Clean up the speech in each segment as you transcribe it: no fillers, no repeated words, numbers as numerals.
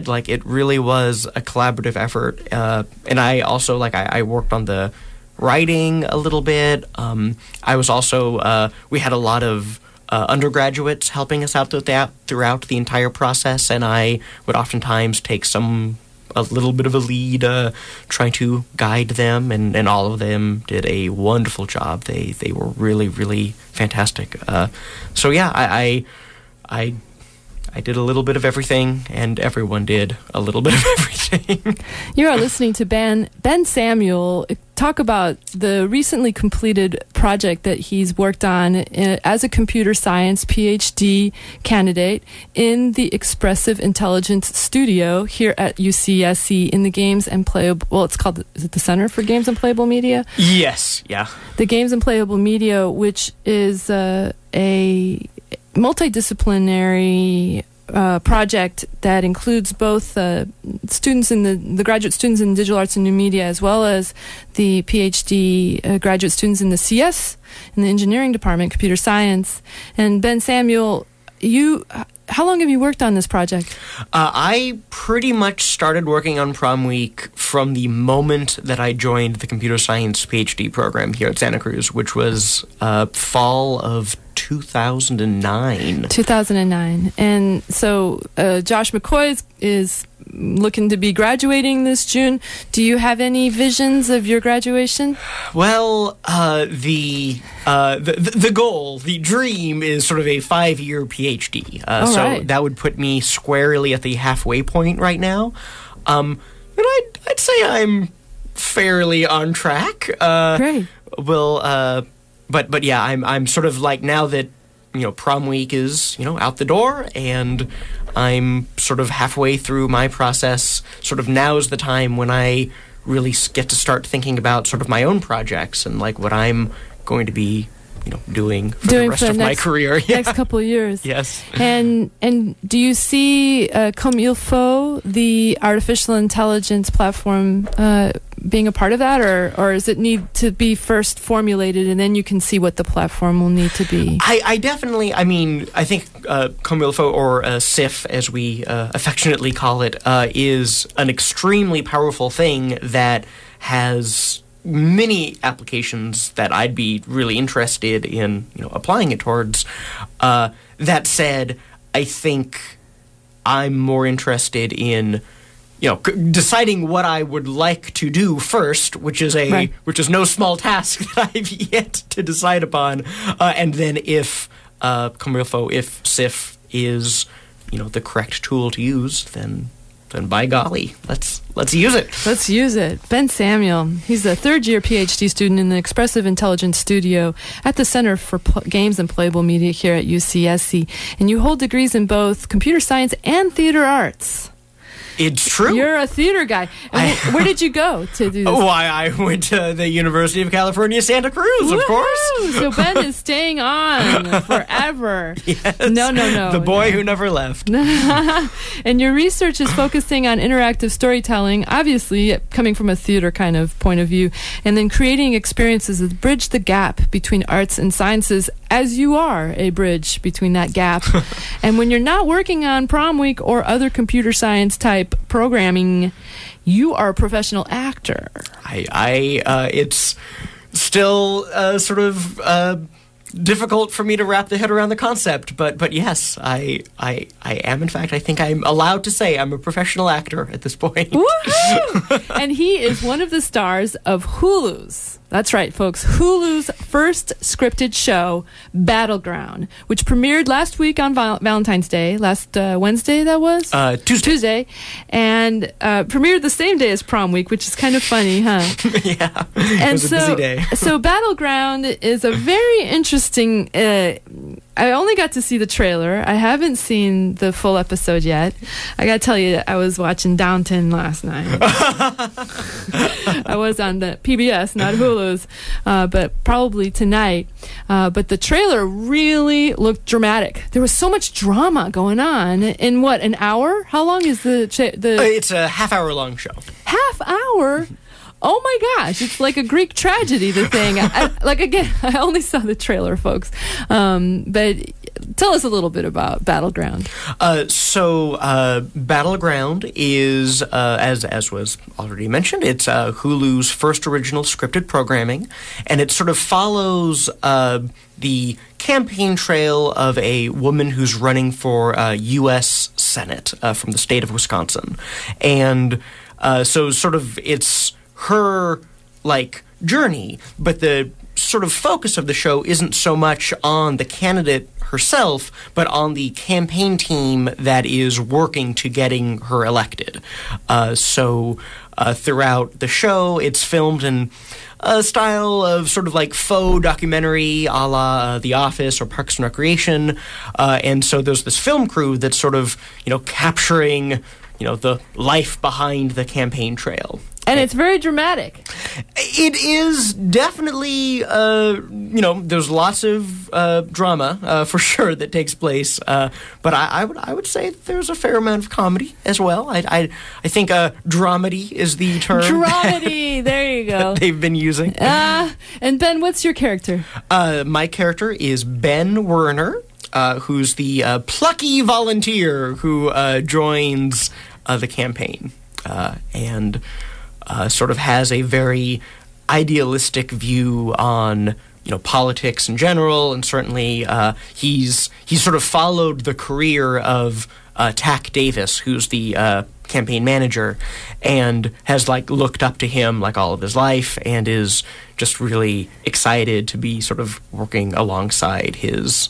Like, it really was a collaborative effort. And I also, I worked on the writing a little bit. I was also, we had a lot of undergraduates helping us out throughout the entire process, and I would oftentimes take a little bit of a lead trying to guide them, and all of them did a wonderful job. They were really, really fantastic. So yeah, I did a little bit of everything, and everyone did a little bit of everything. You are listening to Ben Samuel talk about the recently completed project that he's worked on as a computer science PhD candidate in the Expressive Intelligence Studio here at UCSC in the Games and Playable... Well, it's called... Is it the Center for Games and Playable Media? Yes, yeah. The Games and Playable Media, which is a multidisciplinary project that includes both students in the graduate students in digital arts and new media, as well as the PhD graduate students in the CS, in the engineering department, computer science. And Ben Samuel, how long have you worked on this project? I pretty much started working on Prom Week from the moment that I joined the computer science PhD program here at Santa Cruz, which was fall of 2009. 2009. And so Josh McCoy is looking to be graduating this June. Do you have any visions of your graduation? Well, the goal, the dream is sort of a 5-year PhD. So right. That would put me squarely at the halfway point right now. And I'd say I'm fairly on track. Great. But yeah, I'm sort of like, now that, Prom Week is, out the door, and I'm sort of halfway through my process, sort of now's the time when I really get to start thinking about sort of my own projects and like what I'm going to be, doing for the rest of my career. Next couple of years. Yes. And do you see Comme il faut, the artificial intelligence platform, being a part of that, or does it need to be first formulated and then you can see what the platform will need to be? I definitely, I think Comme il faut, or SIF as we affectionately call it, is an extremely powerful thing that has many applications that I'd be really interested in, applying it towards. That said, I think I'm more interested in, deciding what I would like to do first, which is no small task that I've yet to decide upon. And then if Comme il faut, if SIF is, the correct tool to use, then by golly, let's use it. Let's use it. Ben Samuel, he's a third-year PhD student in the Expressive Intelligence Studio at the Center for Games and Playable Media here at UCSC. And you hold degrees in both computer science and theater arts. It's true. You're a theater guy. Where did you go to do this? Why, I went to the University of California, Santa Cruz, Woo-hoo! Of course. So Ben is staying on forever. Yes. No. The boy who never left. And your research is focusing on interactive storytelling, obviously coming from a theater kind of point of view, and then creating experiences that bridge the gap between arts and sciences, as you are a bridge between that gap. And when you're not working on Prom Week or other computer science type programming, you are a professional actor. It's still sort of difficult for me to wrap the head around the concept, but yes, I am. In fact, I think I'm allowed to say I'm a professional actor at this point. Woohoo! And he is one of the stars of Hulu's. That's right, folks. Hulu's first scripted show, BattleGround, which premiered last week on Valentine's Day, last Wednesday that was? Tuesday. And premiered the same day as Prom Week, which is kind of funny, huh? Yeah, it was a busy day. So BattleGround is a very interesting... I only got to see the trailer. I haven't seen the full episode yet. I gotta tell you, I was watching Downton last night. I was on the PBS, not Hulu's, but probably tonight. But the trailer really looked dramatic. There was so much drama going on in an hour? How long is the It's a half-hour long show. Half hour? Oh my gosh, it's like a Greek tragedy, the thing. I only saw the trailer, folks. But tell us a little bit about BattleGround. BattleGround is, as was already mentioned, it's Hulu's first original scripted programming, and it sort of follows the campaign trail of a woman who's running for U.S. Senate from the state of Wisconsin. And so sort of it's her, journey, but the sort of focus of the show isn't so much on the candidate herself, but on the campaign team that is working to getting her elected. Throughout the show, it's filmed in a style of sort of faux documentary a la The Office or Parks and Recreation. And so there's this film crew that's sort of, capturing, the life behind the campaign trail. And it's very dramatic. It is definitely, there's lots of drama for sure that takes place. But I would say there's a fair amount of comedy as well. I think dramedy is the term. Dramedy, there you go. That they've been using. And Ben, what's your character? My character is Ben Werner, who's the plucky volunteer who joins the campaign and sort of has a very idealistic view on politics in general, and certainly he's sort of followed the career of Tack Davis, who's the campaign manager, and has looked up to him all of his life, and is just really excited to be sort of working alongside his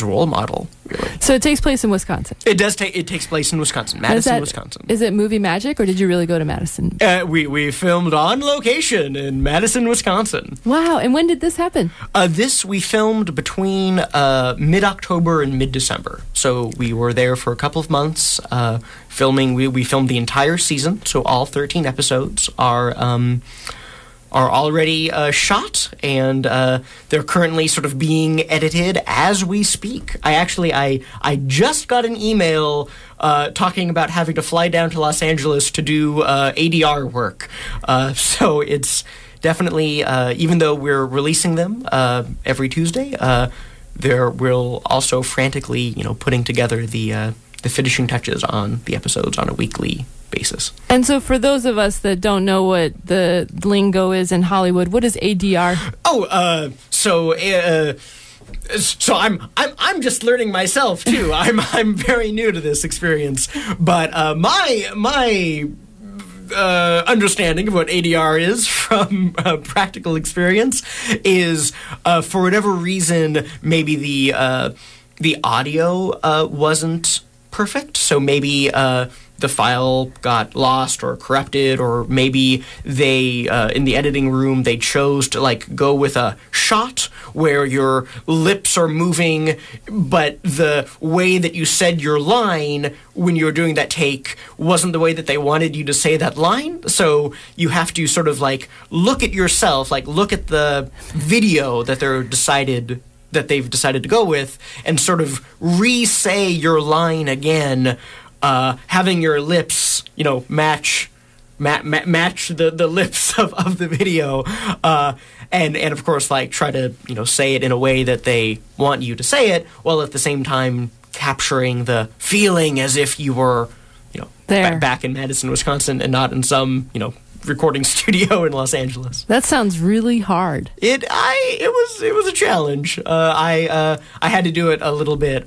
role model, really. So it takes place in Wisconsin. It takes place in Wisconsin, Madison, Wisconsin. Is it movie magic, or did you really go to Madison? We filmed on location in Madison, Wisconsin. Wow, and when did this happen? This we filmed between mid-October and mid-December. So we were there for a couple of months filming. We filmed the entire season, so all 13 episodes are already shot, and they're currently sort of being edited as we speak. I just got an email talking about having to fly down to Los Angeles to do ADR work. So it's definitely, even though we're releasing them every Tuesday, we're also frantically, putting together the finishing touches on the episodes on a weekly basis. And so for those of us that don't know what the lingo is in Hollywood, what is ADR? So I'm just learning myself too. I'm very new to this experience, but my understanding of what ADR is from practical experience is for whatever reason maybe the audio wasn't perfect, so maybe the file got lost or corrupted, or maybe they in the editing room they chose to go with a shot where your lips are moving, but the way that you said your line when you were doing that take wasn't the way that they wanted you to say that line. So you have to sort of look at yourself, look at the video that they've decided to go with, and sort of re-say your line again, having your lips, match the lips of the video, and of course, try to, say it in a way that they want you to say it, while at the same time capturing the feeling as if you were, back in Madison, Wisconsin, and not in some, recording studio in Los Angeles. That sounds really hard. It was a challenge. I had to do it a little bit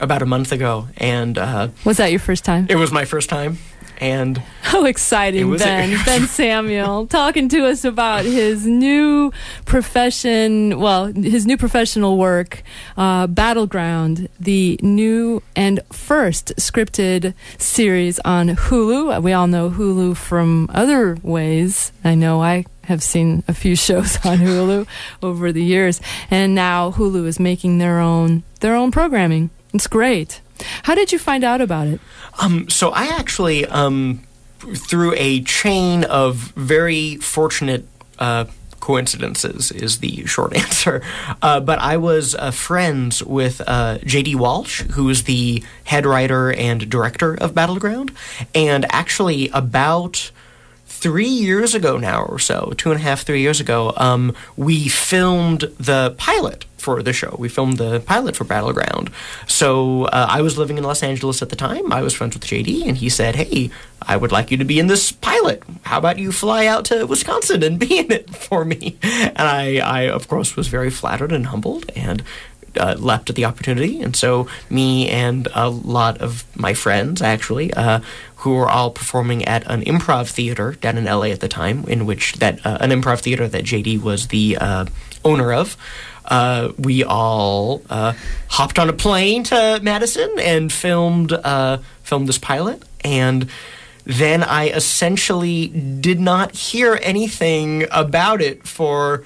about a month ago, and was that your first time? It was my first time, and how exciting! Ben Samuel talking to us about his new profession. Well, his new professional work, BattleGround, the new and first scripted series on Hulu. We all know Hulu from other ways. I know I have seen a few shows on Hulu over the years, and now Hulu is making their own programming. It's great. How did you find out about it? So I actually, through a chain of very fortunate coincidences is the short answer. But I was friends with J.D. Walsh, who is the head writer and director of BattleGround. And actually about 3 years ago now or so, 2.5, 3 years ago, we filmed the pilot for the show. We filmed the pilot for BattleGround. So I was living in Los Angeles at the time. I was friends with JD, and he said, hey, I would like you to be in this pilot. How about you fly out to Wisconsin and be in it for me? And I of course, was very flattered and humbled and leapt at the opportunity. And so me and a lot of my friends, actually, who were all performing at an improv theater down in LA at the time, in which an improv theater that JD was the owner of, we all hopped on a plane to Madison and filmed this pilot. And then I essentially did not hear anything about it for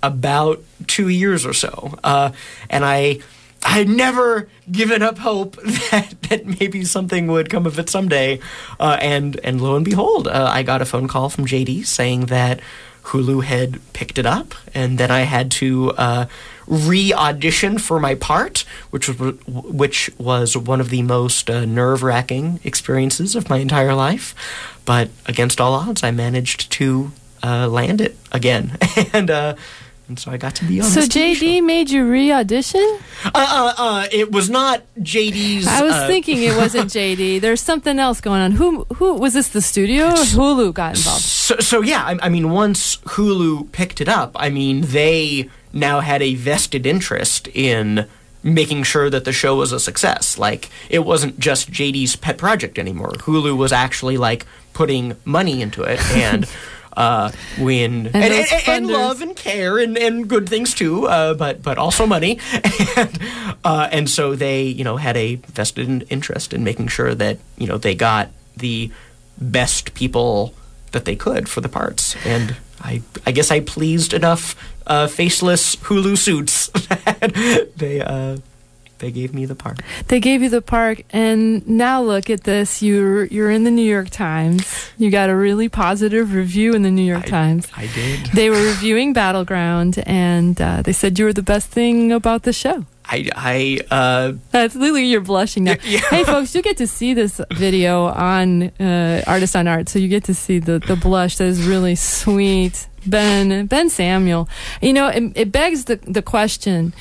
about 2 years or so. And I had never given up hope that maybe something would come of it someday. And lo and behold, I got a phone call from JD saying that Hulu had picked it up, and then I had to re-audition for my part, which was one of the most nerve-wracking experiences of my entire life. But against all odds, I managed to land it again, and so I got to be on this TV JD show. made you re-audition? It was not JD's. I was thinking it wasn't JD. There's something else going on. Who was this? The studio or Hulu got involved? So yeah, I mean, once Hulu picked it up, I mean, they now had a vested interest in making sure that the show was a success. Like, it wasn't just JD's pet project anymore. Hulu was actually like putting money into it and. And love and care and good things too, but also money, and so they had a vested interest in making sure that they got the best people that they could for the parts, and I guess I pleased enough faceless Hulu suits that they gave me the part. They gave you the part, and now look at this. You're in the New York Times. You got a really positive review in the New York Times. I did. They were reviewing BattleGround, and they said you were the best thing about the show. That's literally, you're blushing now. Yeah. Hey, folks, you get to see this video on Artist on Art, so you get to see the blush that is really sweet. Ben Samuel. It begs the question.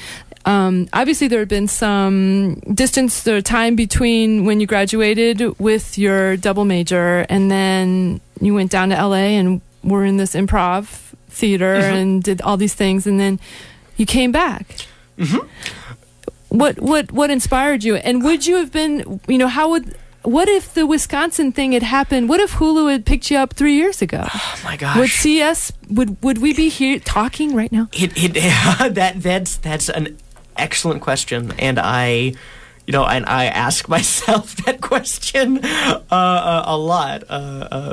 Obviously, there had been some distance, the time between when you graduated with your double major, and then you went down to LA and were in this improv theater and did all these things, and then you came back. Mm-hmm. What inspired you? And would you have been, what if the Wisconsin thing had happened? What if Hulu had picked you up 3 years ago? Oh my gosh! Would we be here talking right now? That's an excellent question, and I ask myself that question a lot,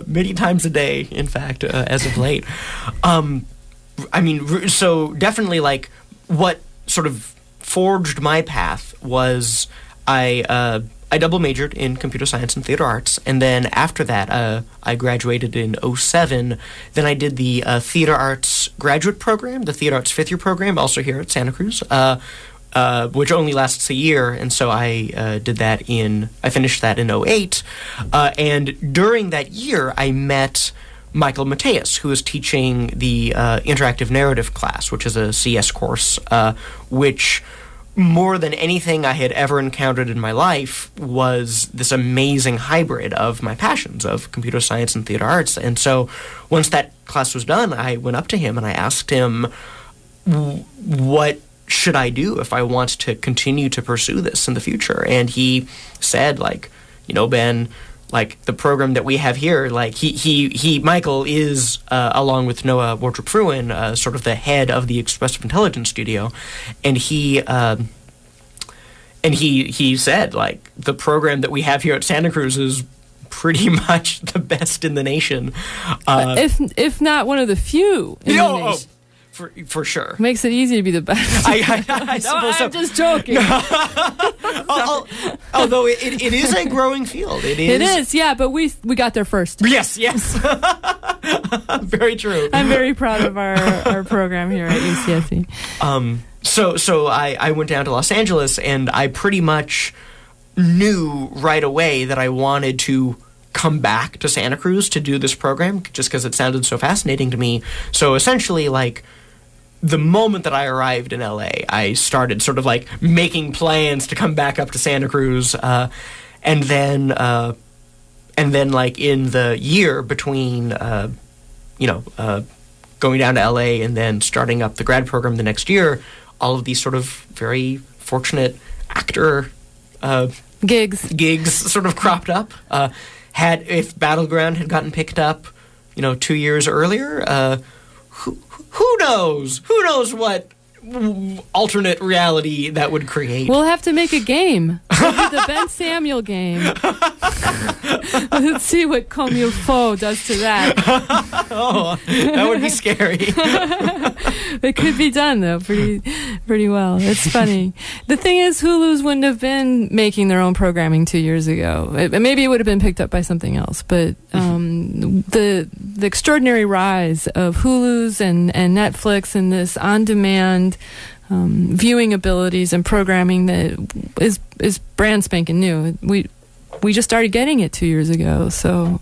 many times a day, in fact, as of late. I mean, so definitely, like, what sort of forged my path was I double majored in computer science and theater arts, and then after that, I graduated in 2007. Then I did the theater arts graduate program, the theater arts fifth year program, also here at Santa Cruz, which only lasts a year, and so I finished that in 2008, and during that year, I met Michael Mateus, who was teaching the interactive narrative class, which is a CS course, which more than anything I had ever encountered in my life was this amazing hybrid of my passions of computer science and theater arts. And so once that class was done, I went up to him and I asked him, what should I do if I want to continue to pursue this in the future? And he said, Ben, like, the program that we have here, like, Michael is, along with Noah Wardrop-Fruin, sort of the head of the Expressive Intelligence Studio, and he said, like, the program that we have here at Santa Cruz is pretty much the best in the nation. If not one of the few in the nation. For sure. Makes it easy to be the best. I suppose so. I'm just joking. Although it is a growing field. It is, yeah, but we got there first. Yes. Very true. I'm very proud of our program here at UCSC. So I went down to Los Angeles, and I pretty much knew right away that I wanted to come back to Santa Cruz to do this program just because it sounded so fascinating to me. So essentially, like, the moment that I arrived in LA, I started sort of like making plans to come back up to Santa Cruz, and then like in the year between going down to LA and then starting up the grad program the next year, all of these sort of very fortunate actor gigs sort of cropped up. If BattleGround had gotten picked up, 2 years earlier, who knows? Who knows what alternate reality that would create? We'll have to make a game. It'll be the Ben Samuel game. Let's see what Comme Il Faut does to that. Oh, that would be scary. It could be done, though, pretty well. It's funny. The thing is, Hulu's wouldn't have been making their own programming 2 years ago. Maybe it would have been picked up by something else. But the extraordinary rise of Hulu's and Netflix and this on-demand viewing abilities and programming that is brand spanking new. We just started getting it 2 years ago, so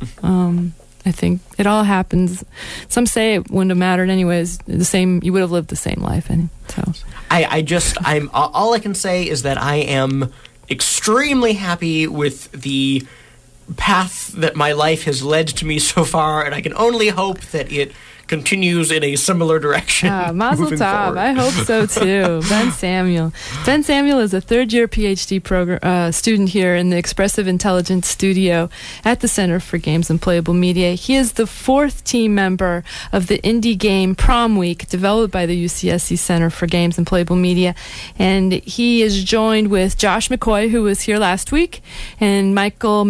I think it all happens. Some say it wouldn't have mattered anyways. You would have lived the same life, and so I'm all I can say is that I am extremely happy with the path that my life has led to me so far, and I can only hope that it continues in a similar direction. Mazel tov. I hope so too. Ben Samuel. Ben Samuel is a third-year PhD student here in the Expressive Intelligence Studio at the Center for Games and Playable Media. He is the fourth team member of the indie game Prom Week, developed by the UCSC Center for Games and Playable Media, and he is joined with Josh McCoy, who was here last week, and Michael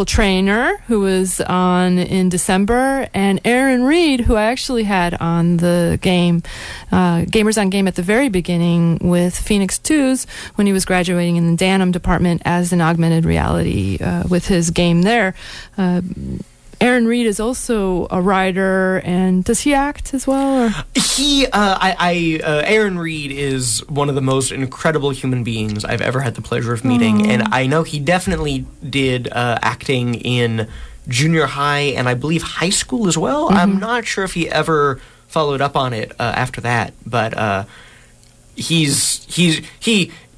Trainer, who was on in December, and Aaron Reed, who I actually had on the game, Gamers on Game at the very beginning with Phoenix 2s when he was graduating in the Danum department as an augmented reality with his game there. Aaron Reed is also a writer, and does he act as well? Or? Aaron Reed is one of the most incredible human beings I've ever had the pleasure of meeting, and I know he definitely did acting in junior high and I believe high school as well. Mm-hmm. I'm not sure if he ever followed up on it after that, but if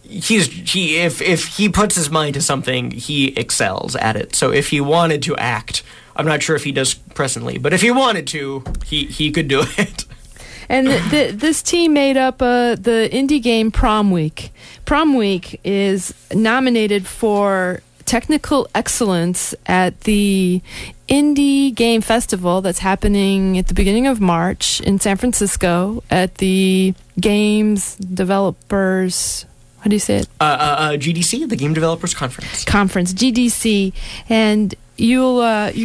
he puts his mind to something, he excels at it. So if he wanted to act, I'm not sure if he does presently, but if he wanted to, he could do it. And this team made up the indie game Prom Week. Prom Week is nominated for technical excellence at the Indie Game Festival that's happening at the beginning of March in San Francisco at the Games Developers... How do you say it? GDC, the Game Developers Conference. GDC. And you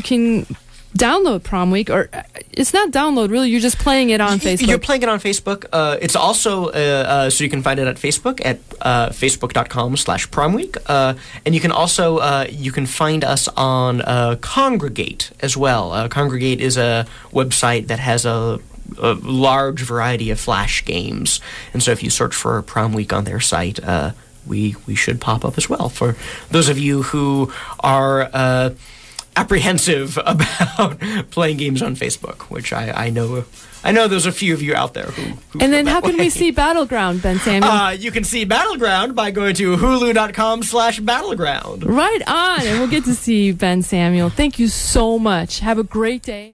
can download Prom Week, or it's not download, really. You're just playing it on Facebook. You're playing it on Facebook. It's also, so you can find it at Facebook at facebook.com/promweek. And you can also, you can find us on Congregate as well. Congregate is a website that has a large variety of Flash games. And so if you search for Prom Week on their site, we should pop up as well. For those of you who are apprehensive about playing games on Facebook, which I know there's a few of you out there who and then how can we see BattleGround, Ben Samuel? You can see BattleGround by going to hulu.com/battleground. Right on, and we'll get to see Ben Samuel. Thank you so much. Have a great day.